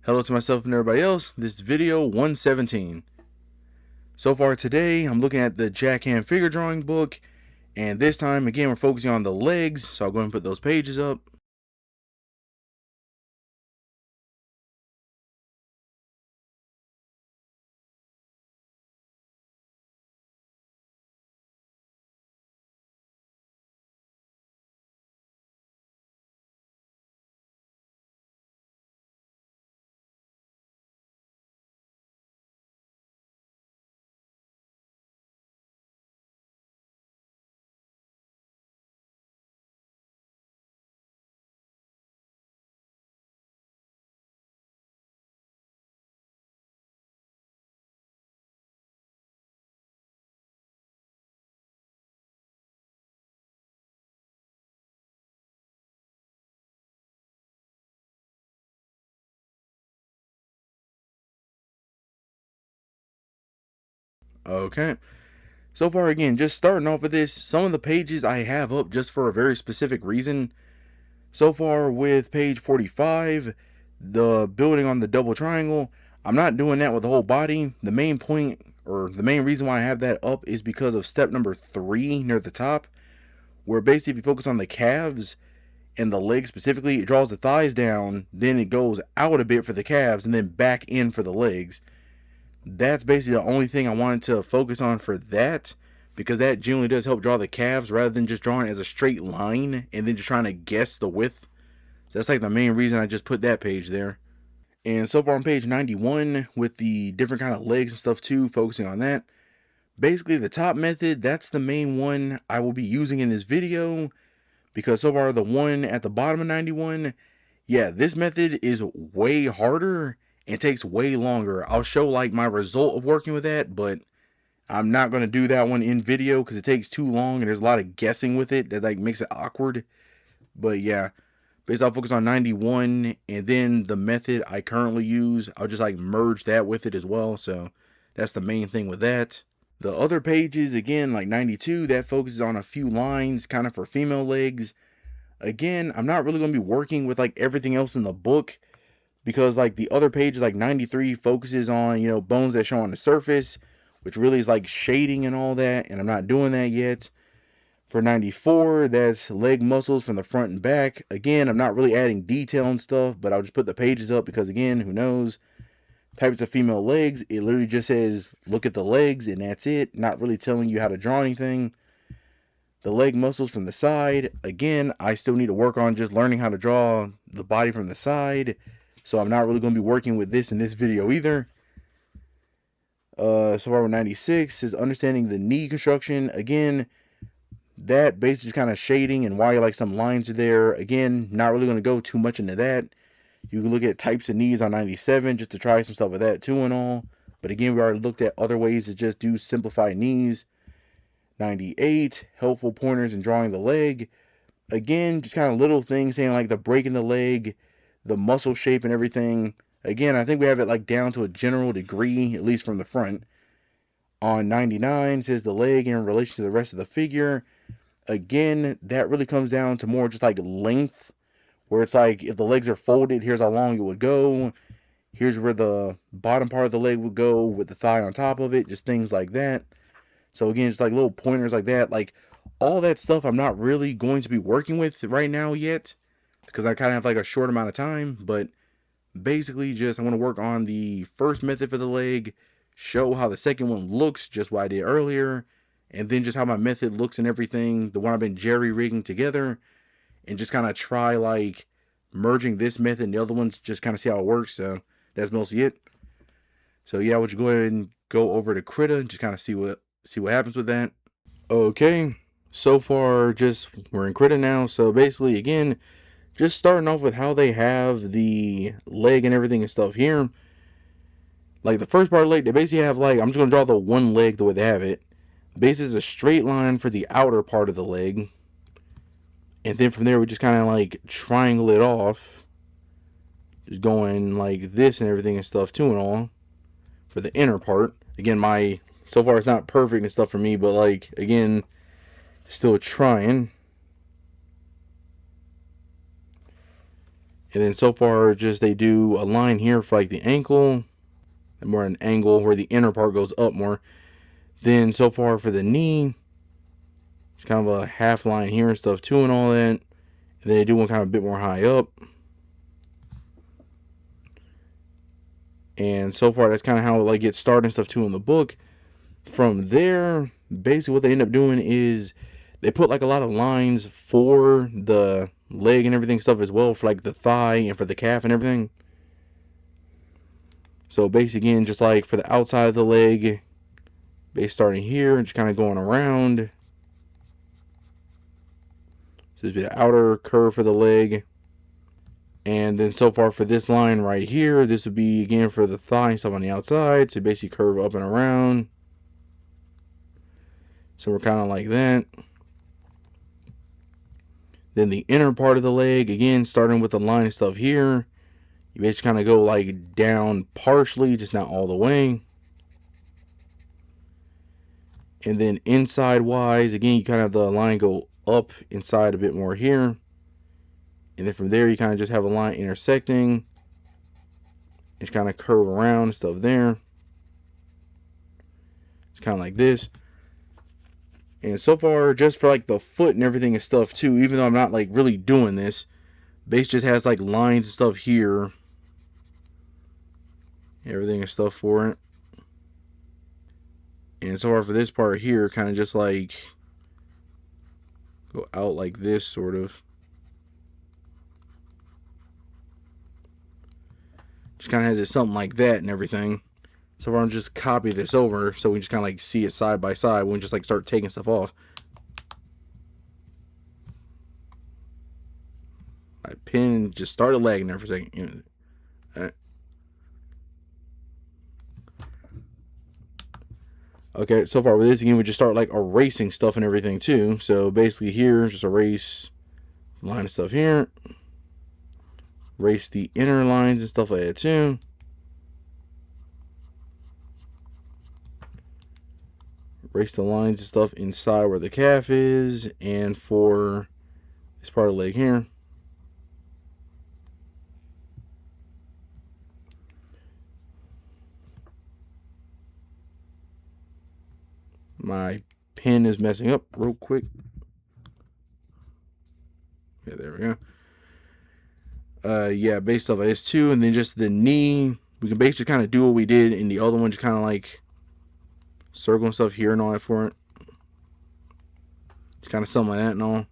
Hello to myself and everybody else. This is video 117. So far today, I'm looking at the Jack Hamm figure drawing book, and this time again we're focusing on the legs. So I'll go ahead and put those pages up. Okay. So far again, just starting off with this, some of the pages I have up just for a very specific reason. So far with page 45, the building on the double triangle, I'm not doing that with the whole body. The main point, or the main reason why I have that up, is because of step number 3 near the top, where basically if you focus on the calves and the legs specifically, it draws the thighs down, then it goes out a bit for the calves, and then back in for the legs. That's basically the only thing I wanted to focus on for that, because that generally does help draw the calves rather than just drawing it as a straight line and then just trying to guess the width. So that's like the main reason I just put that page there. And so far on page 91 with the different kind of legs and stuff too, focusing on that. Basically the top method, that's the main one I will be using in this video, because so far the one at the bottom of 91, yeah, this method is way harder and takes way longer. I'll show like my result of working with that, but I'm not going to do that one in video because it takes too long and there's a lot of guessing with it that like makes it awkward. But yeah, basically I'll focus on 91, and then the method I currently use, I'll just like merge that with it as well. So that's the main thing with that. The other pages, again, like 92, that focuses on a few lines kind of for female legs. Again, I'm not really going to be working with like everything else in the book, because like the other pages, like 93 focuses on, bones that show on the surface, which really is like shading and all that, and I'm not doing that yet. For 94, that's leg muscles from the front and back. Again, I'm not really adding detail and stuff, but I'll just put the pages up because, again, who knows? Types of female legs, it literally just says look at the legs and that's it, not really telling you how to draw anything. The leg muscles from the side, again, I still need to work on just learning how to draw the body from the side, so I'm not really going to be working with this in this video either. So far with 96 is understanding the knee construction. Again, that basically is kind of shading and why like some lines are there. Again, not really going to go too much into that. You can look at types of knees on 97 just to try some stuff with that too and all. But again, we already looked at other ways to just do simplified knees. 98, helpful pointers in drawing the leg. Again, just kind of little things saying like the break in the leg, the muscle shape and everything. Again, I think we have it like down to a general degree, at least from the front. On 99, says the leg in relation to the rest of the figure. Again, that really comes down to more just like length, where it's like if the legs are folded, here's how long it would go. Here's where the bottom part of the leg would go with the thigh on top of it, just things like that. So again, just like little pointers like that. Like all that stuff I'm not really going to be working with right now yet, because I kind of have like a short amount of time. But basically just I want to work on the first method for the leg, show how the second one looks, just what I did earlier, and then just how my method looks and everything, the one I've been jerry-rigging together, and just kind of try like merging this method and the other ones, just kind of see how it works. So that's mostly it. So yeah, we'll just go ahead and go over to Krita and just kind of see what happens with that. Okay, so far just we're in Krita now. So basically, again, just starting off with how they have the leg and everything and stuff here. Like the first part of the leg, they basically have like, I'm just gonna draw the one leg the way they have it. Basically, is a straight line for the outer part of the leg, and then from there we just kind of like triangle it off, just going like this and everything and stuff too and all for the inner part. Again, my so far it's not perfect and stuff for me, but like again, still trying. And then so far, just they do a line here for like the ankle, and more an angle where the inner part goes up more. Then so far for the knee, it's kind of a half line here and stuff too and all that. And then they do one kind of a bit more high up. And so far, that's kind of how it like gets started and stuff too in the book. From there, basically what they end up doing is they put like a lot of lines for the leg and everything stuff as well, for like the thigh and for the calf and everything. So basically, again, just like for the outside of the leg, basically starting here and just kind of going around. So this would be the outer curve for the leg. And then so far for this line right here, this would be again for the thigh and stuff on the outside. So basically curve up and around. So we're kind of like that. Then the inner part of the leg, again, starting with the line and stuff here. You basically kind of go like down partially, just not all the way. And then inside wise, again, you kind of have the line go up inside a bit more here. And then from there, you kind of just have a line intersecting. Just kind of curve around and stuff there. It's kind of like this. And so far, just for like the foot and everything and stuff too, even though I'm not like really doing this, base just has like lines and stuff here. Everything and stuff for it. And so far for this part here, kind of just like go out like this sort of. Just kind of has it something like that and everything. So I'm just copy this over so we just kind of like see it side by side when we just like start taking stuff off. My pen just started lagging there for a second. Okay, so far with this again, we just start like erasing stuff and everything too. So basically here, just erase line of stuff here. Erase the inner lines and stuff like that too. Erase the lines and stuff inside where the calf is and for this part of the leg here. My pen is messing up real quick. Yeah, there we go. Yeah, based off of this too, and then just the knee, we can basically kind of do what we did in the other one, just kind of like circle and stuff here and all that for it. Just kind of something like that and all.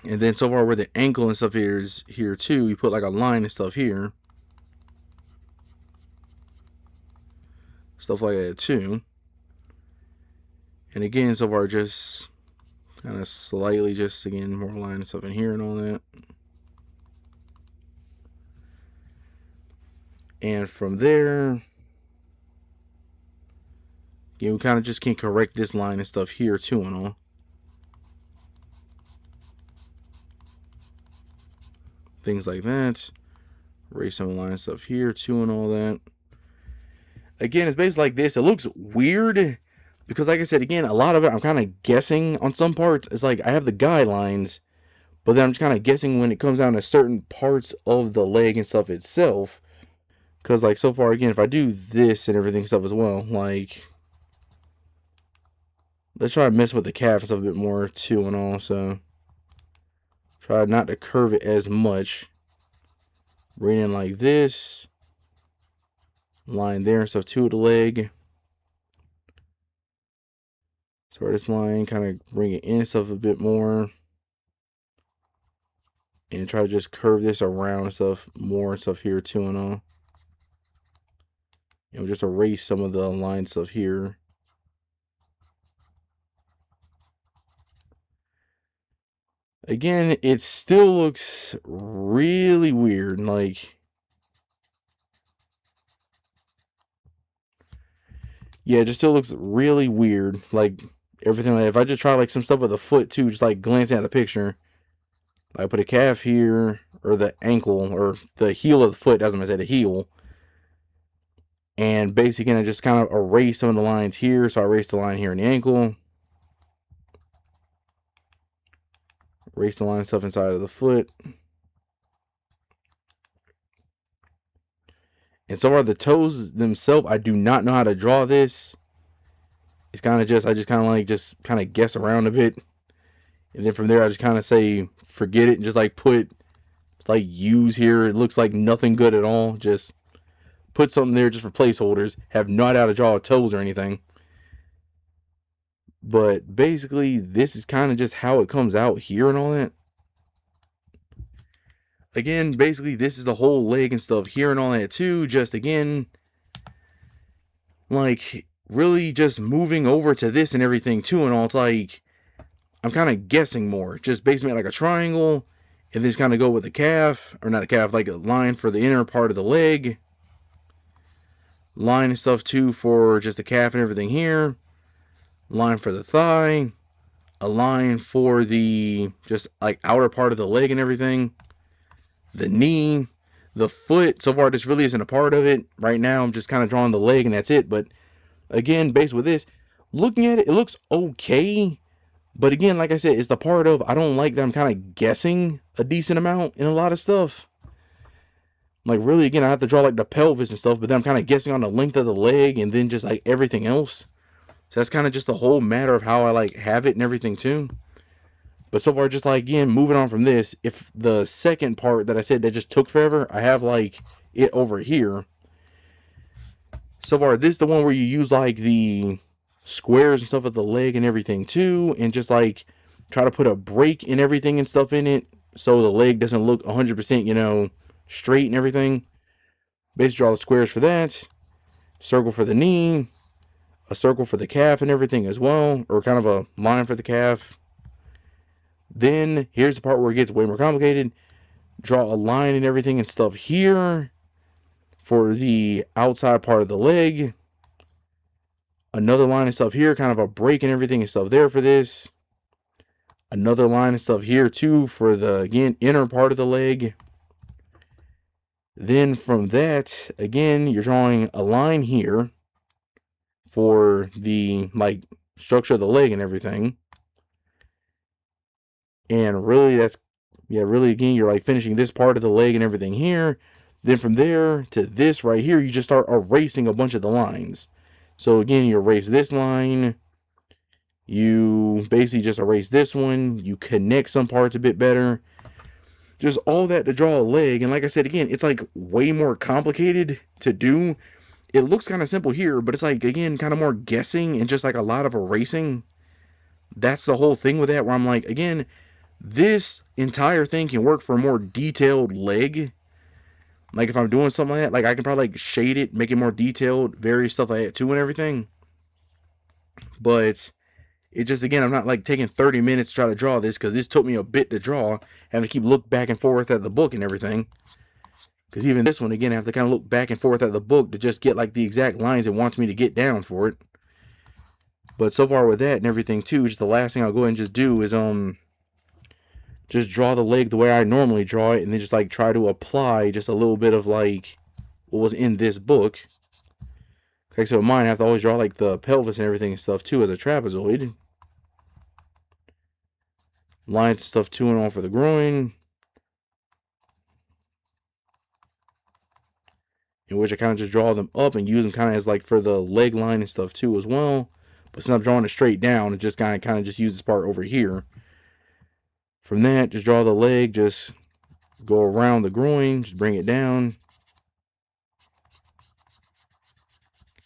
And then so far where the ankle and stuff is here too, we put like a line and stuff here. Stuff like that too. And again, so far just kind of slightly just again more line and stuff in here and all that. And from there, again, we kind of just can correct this line and stuff here too and all. Things like that. Erase some line stuff here too and all that. Again, it's basically like this. It looks weird because, like I said, again, a lot of it I'm kind of guessing on some parts. It's like I have the guidelines, but then I'm just kind of guessing when it comes down to certain parts of the leg and stuff itself. Because, like, so far, again, if I do this and everything stuff as well, like, let's try to mess with the calf and stuff a bit more too and all. So, try not to curve it as much. Bring in like this. Line there and stuff too with the leg. So this line, kind of bring it in stuff a bit more. And try to just curve this around and stuff more and stuff here too and all. And we'll just erase some of the line stuff here. Again, it still looks really weird. Like, yeah, it just still looks really weird. Like, everything. Like, if I just try like some stuff with the foot too, just like glancing at the picture. I put a calf here, or the ankle, or the heel of the foot, as I said, the heel. And basically, I just kind of erase some of the lines here. So I erase the line here in the ankle. Erase the line stuff inside of the foot. And so far the toes themselves, I do not know how to draw this. It's kind of just, I just kind of like, just kind of guess around a bit. And then from there, I just kind of say, forget it. And just like put, like use here. It looks like nothing good at all. Just put something there just for placeholders. Have no idea how to draw toes or anything. But basically, this is kind of just how it comes out here and all that. Again, basically, this is the whole leg and stuff here and all that too. Just again, like really just moving over to this and everything too and all. It's like I'm kind of guessing more, just basing it like a triangle, and then just kind of go with the calf, or not a calf, like a line for the inner part of the leg, line and stuff too for just the calf and everything here, line for the thigh, a line for the just like outer part of the leg and everything, the knee, the foot. So far, this really isn't a part of it. Right now, I'm just kind of drawing the leg and that's it. But again, based with this, looking at it, it looks okay. But again, like I said, it's the part of I don't like that I'm kind of guessing a decent amount in a lot of stuff. Like really, again, I have to draw like the pelvis and stuff, but then I'm kind of guessing on the length of the leg and then just like everything else. So that's kind of just the whole matter of how I like have it and everything too. But so far, just like again, moving on from this, if the second part that I said that just took forever, I have like it over here. So far, this is the one where you use like the squares and stuff of the leg and everything too, and just like try to put a break in everything and stuff in it so the leg doesn't look 100%, you know, straight and everything. Basically, draw the squares for that, circle for the knee, a circle for the calf and everything as well, or kind of a line for the calf. Then here's the part where it gets way more complicated. Draw a line and everything and stuff here for the outside part of the leg. Another line and stuff here, kind of a break and everything and stuff there for this. Another line and stuff here too for the, again, inner part of the leg. Then from that, again, you're drawing a line here for the like structure of the leg and everything. And really that's, yeah, really again, you're like finishing this part of the leg and everything here. Then from there to this right here, you just start erasing a bunch of the lines. So again, you erase this line. You basically just erase this one. You connect some parts a bit better. Just all that to draw a leg. And like I said, again, it's like way more complicated to do. It looks kind of simple here, but it's like, again, kind of more guessing and just like a lot of erasing. That's the whole thing with that, where I'm like, again, this entire thing can work for a more detailed leg. Like if I'm doing something like that, like I can probably like shade it, make it more detailed, various stuff like that too and everything. But it just, again, I'm not like taking 30 minutes to try to draw this, because this took me a bit to draw. Having to keep look back and forth at the book and everything. Because even this one, again, I have to kind of look back and forth at the book to just get like the exact lines it wants me to get down for it. But so far with that and everything too, just the last thing I'll go ahead and just do is just draw the leg the way I normally draw it, and then just like try to apply just a little bit of like what was in this book. Okay, so mine I have to always draw like the pelvis and everything and stuff too as a trapezoid. Lines and stuff to and all for the groin. In which I kind of just draw them up and use them kind of as like for the leg line and stuff too as well. But since I'm drawing it straight down, it just kind of just use this part over here. From that, just draw the leg, just go around the groin, just bring it down.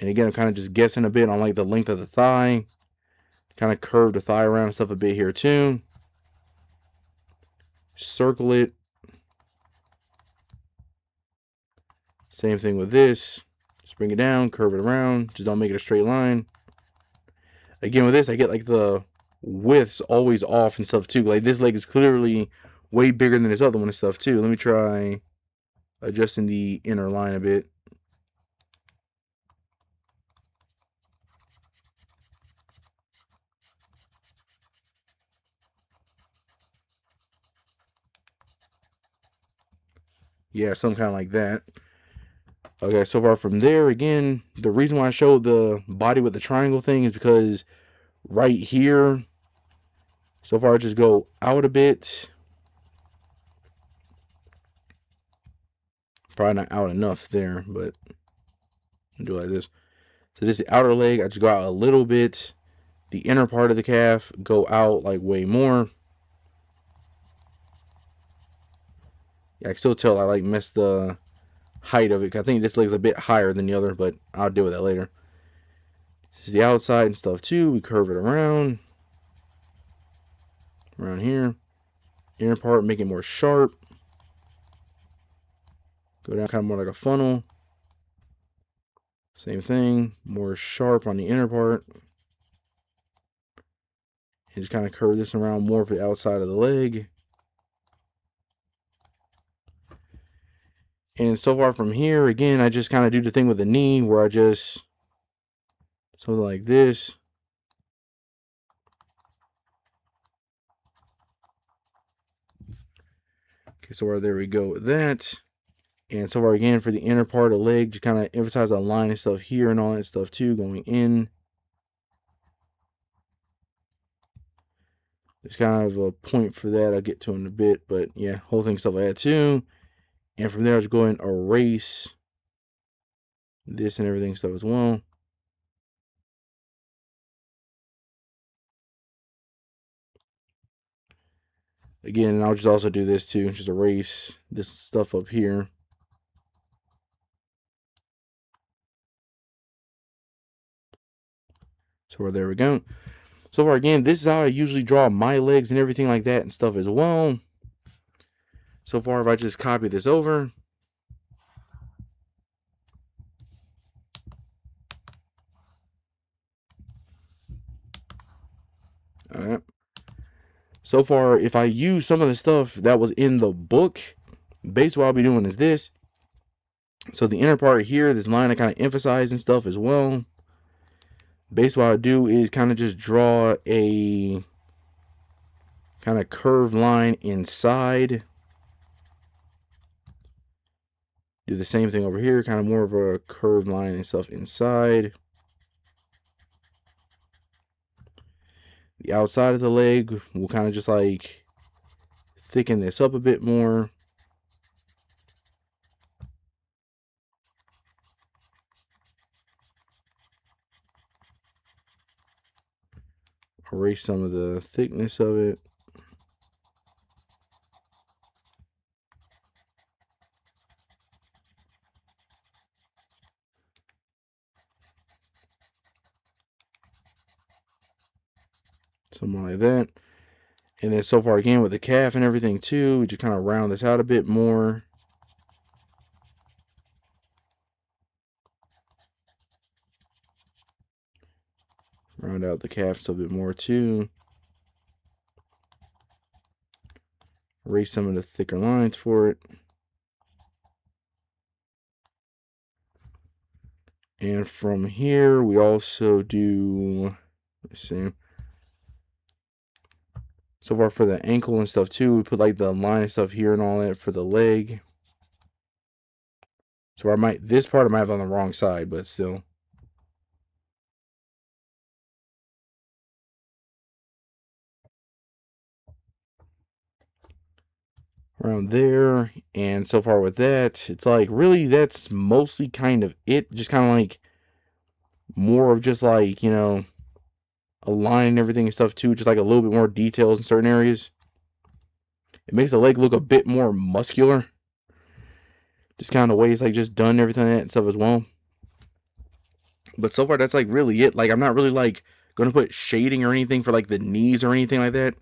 And again, I'm kind of just guessing a bit on like the length of the thigh. Kind of curve the thigh around and stuff a bit here too. Circle it. Same thing with this. Just bring it down, curve it around. Just don't make it a straight line. Again, with this, I get like the widths always off and stuff too. Like this leg is clearly way bigger than this other one and stuff too. Let me try adjusting the inner line a bit. Yeah, some kind of like that. Okay, so far from there, again, the reason why I showed the body with the triangle thing is because right here, so far I just go out a bit. Probably not out enough there, but I'll do it like this. So this is the outer leg. I just go out a little bit. The inner part of the calf go out like way more. Yeah, I can still tell I like messed the height of it. I think this leg's a bit higher than the other, but I'll deal with that later. This is the outside and stuff too. We curve it around here. Inner part, make it more sharp. Go down kind of more like a funnel. Same thing, more sharp on the inner part. And just kind of curve this around more for the outside of the leg. And so far from here, again, I just kind of do the thing with the knee where I just something like this. Okay, so there we go with that. And so far again for the inner part of the leg, just kind of emphasize the line and stuff here and all that stuff too, going in. There's kind of a point for that I'll get to in a bit, but yeah, whole thing stuff like that too. And from there, I'll just go and erase this and everything stuff as well. Again, I'll just also do this too, just erase this stuff up here. So there we go. So far again, this is how I usually draw my legs and everything like that and stuff as well. So far, if I just copy this over, all right. So far, if I use some of the stuff that was in the book, basically what I'll be doing is this. So the inner part here, this line I kind of emphasize and stuff as well. Basically what I do is kind of just draw a kind of curved line inside. Do the same thing over here, kind of more of a curved line and stuff inside. The outside of the leg, we'll kind of just like thicken this up a bit more. Erase some of the thickness of it. Something like that. And then so far again with the calf and everything too, we just kind of round this out a bit more. Round out the calf a bit more too. Erase some of the thicker lines for it. And from here, we also do, let's see. So far for the ankle and stuff too, we put like the line and stuff here and all that for the leg. So this part I might have on the wrong side, but still. Around there. And so far with that, it's like really that's mostly kind of it. Just kind of like more of just like, you know, a line and everything and stuff too. Just like a little bit more details in certain areas. It makes the leg look a bit more muscular. Just kind of ways like just done everything and stuff as well. But so far that's like really it. Like I'm not really like gonna put shading or anything for like the knees or anything like that.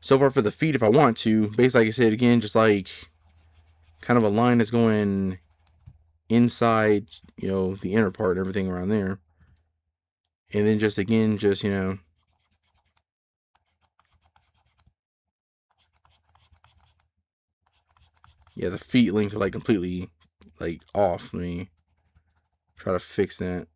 So far for the feet, if I want to, basically like I said again, just like kind of a line that's going inside, you know, the inner part and everything around there. And then just again, just, you know, yeah, the feet length are like completely like off. Let me try to fix that.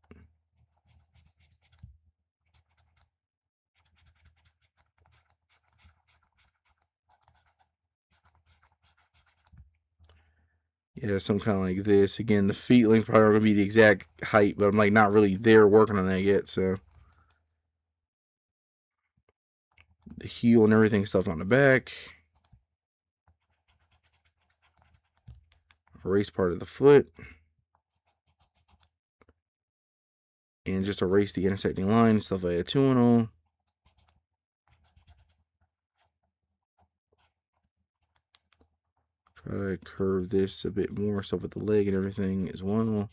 Yeah, some kind of like this. Again, the feet length probably gonna be the exact height, but I'm like not really there working on that yet. So the heel and everything stuff on the back. erase part of the foot, and just erase the intersecting line and stuff like that too and all. Try to curve this a bit more, stuff with the leg and everything as well.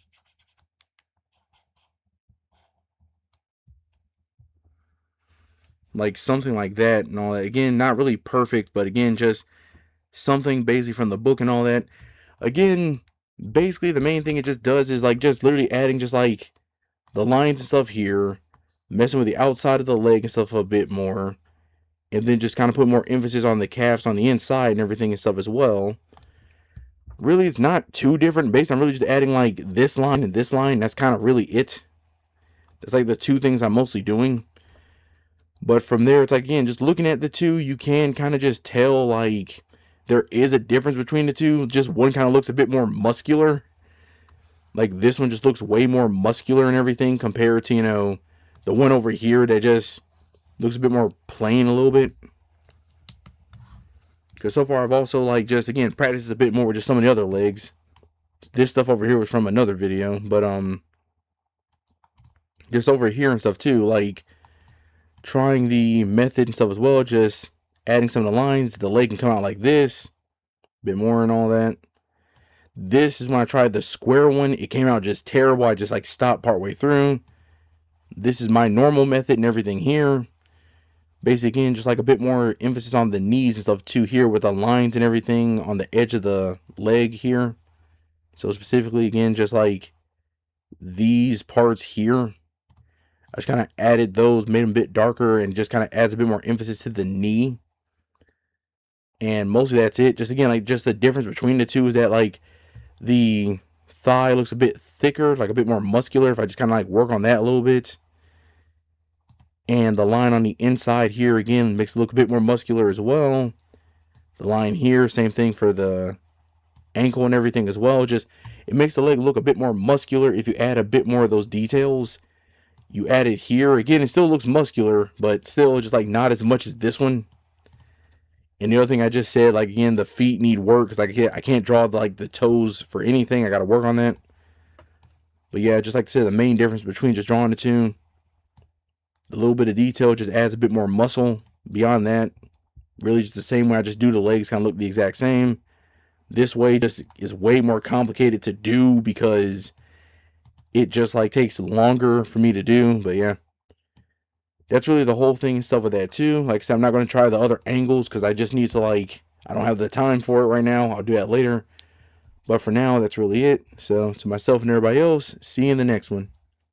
Like something like that and all that. Again, not really perfect, but again, just something basically from the book and all that. Again, basically the main thing it just does is like just literally adding just like the lines and stuff here, messing with the outside of the leg and stuff a bit more, and then just kind of put more emphasis on the calves on the inside and everything and stuff as well. Really, it's not too different. Basically, I'm really just adding like this line and this line. That's kind of really it. That's like the two things I'm mostly doing. But from there, it's like, again, just looking at the two, you can kind of just tell like there is a difference between the two. Just one kind of looks a bit more muscular. Like this one just looks way more muscular and everything compared to, you know, the one over here that just looks a bit more plain a little bit. Because so far I've also like just, again, practiced a bit more with just some of the other legs. This stuff over here was from another video. But just over here and stuff too, like trying the method and stuff as well, just adding some of the lines. The leg can come out like this, a bit more and all that. This is when I tried the square one. It came out just terrible. I just like stopped partway through. This is my normal method and everything here. Basically, again, just like a bit more emphasis on the knees and stuff too here with the lines and everything on the edge of the leg here. So specifically, again, just like these parts here, I just kind of added those, made them a bit darker, and just kind of adds a bit more emphasis to the knee. And mostly that's it. Just again, like just the difference between the two is that like the thigh looks a bit thicker, like a bit more muscular if I just kind of like work on that a little bit. And the line on the inside here, again, makes it look a bit more muscular as well. The line here, same thing for the ankle and everything as well. Just, it makes the leg look a bit more muscular if you add a bit more of those details. You add it here. Again, it still looks muscular, but still just like not as much as this one. And the other thing I just said, like, again, the feet need work because like I can't draw like the toes for anything. I got to work on that. But yeah, just like I said, the main difference between just drawing the two, a little bit of detail just adds a bit more muscle. Beyond that, really just the same way I just do the legs, kind of look the exact same. This way just is way more complicated to do because it just like takes longer for me to do. But yeah, that's really the whole thing and stuff with that too. Like I said, I'm not going to try the other angles because I just need to like, I don't have the time for it right now. I'll do that later. But for now, that's really it. So to myself and everybody else, see you in the next one.